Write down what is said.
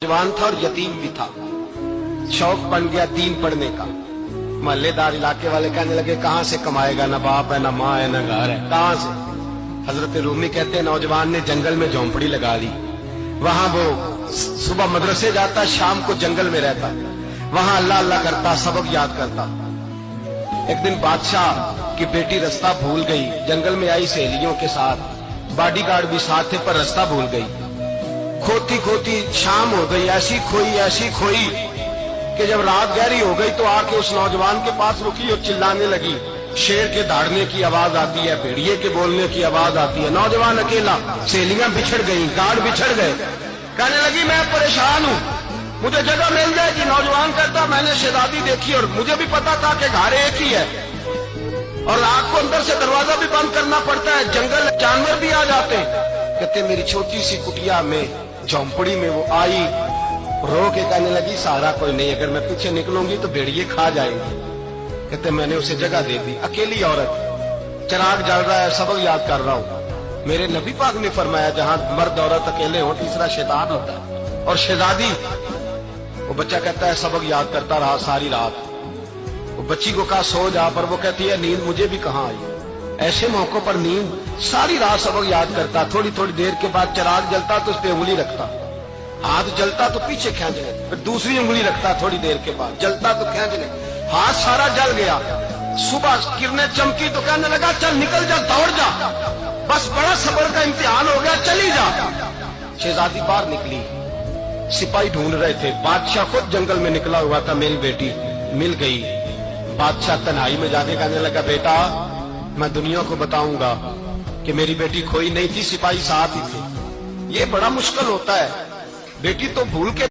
जवान था और यतीम भी था। शौक बन गया दीन पढ़ने का। मोहल्लेदार इलाके वाले कहने लगे कहां से कमाएगा, ना बाप है, ना माँ है, ना घर है, कहां से। हजरत रूमी कहते हैं नौजवान ने जंगल में झोंपड़ी लगा ली। वहां वो सुबह मदरसे जाता, शाम को जंगल में रहता, वहां अल्लाह अल्लाह करता, सबक याद करता। एक दिन बादशाह की बेटी रास्ता भूल गई, जंगल में आई सहेलियों के साथ, बॉडीगार्ड भी साथ थे, पर रास्ता भूल गई। खोती खोती शाम हो गई, ऐसी खोई कि जब रात गहरी हो गई तो आके उस नौजवान के पास रुकी और चिल्लाने लगी। शेर के दहाड़ने की आवाज आती है, भेड़िए के बोलने की आवाज आती है। नौजवान अकेला, सहेलियां बिछड़ गई, गार्ड बिछड़ गए। कहने लगी मैं परेशान हूं, मुझे जगह मिल जाएगी। नौजवान कहता मैंने शहजादी देखी और मुझे भी पता था कि घर एक ही है और रात को अंदर से दरवाजा भी बंद करना पड़ता है, जंगल जानवर भी आ जाते हैं। कहते मेरी छोटी सी कुटिया में झोंपड़ी में वो आई, रो के कहने लगी सहारा कोई नहीं, अगर मैं पीछे निकलूंगी तो भेड़िए खा जाएंगे। कहते मैंने उसे जगह दे दी। अकेली औरत, चराग जल रहा है, सबक याद कर रहा हूं। मेरे नबी पाक ने फरमाया जहां मर्द औरत अकेले हो तीसरा शैतान होता है। और शहजादी, वो बच्चा कहता है सबक याद करता रहा सारी रात। वो बच्ची को कहा सो जा, पर वो कहती है नींद मुझे भी कहां आई। ऐसे मौकों पर नींद, सारी रात सबक याद करता। थोड़ी थोड़ी देर के बाद चराग जलता तो उस पर उंगली रखता, हाथ जलता तो पीछे खींच ले, फिर दूसरी उंगली रखता, थोड़ी देर के बाद जलता तो खींच ले, हाथ सारा जल गया। सुबह किरणें चमकी तो कहने लगा चल निकल जा, दौड़ जा, बस बड़ा सब्र का इम्तिहान हो गया, चली जा। शहजादी बाहर निकली, सिपाही ढूंढ रहे थे, बादशाह खुद जंगल में निकला हुआ था। मेरी बेटी मिल गई। बादशाह तन्हाई में जाके कहने लगा बेटा मैं दुनिया को बताऊंगा कि मेरी बेटी खोई नहीं थी, सिपाही साथ ही थे। ये बड़ा मुश्किल होता है, बेटी तो भूल के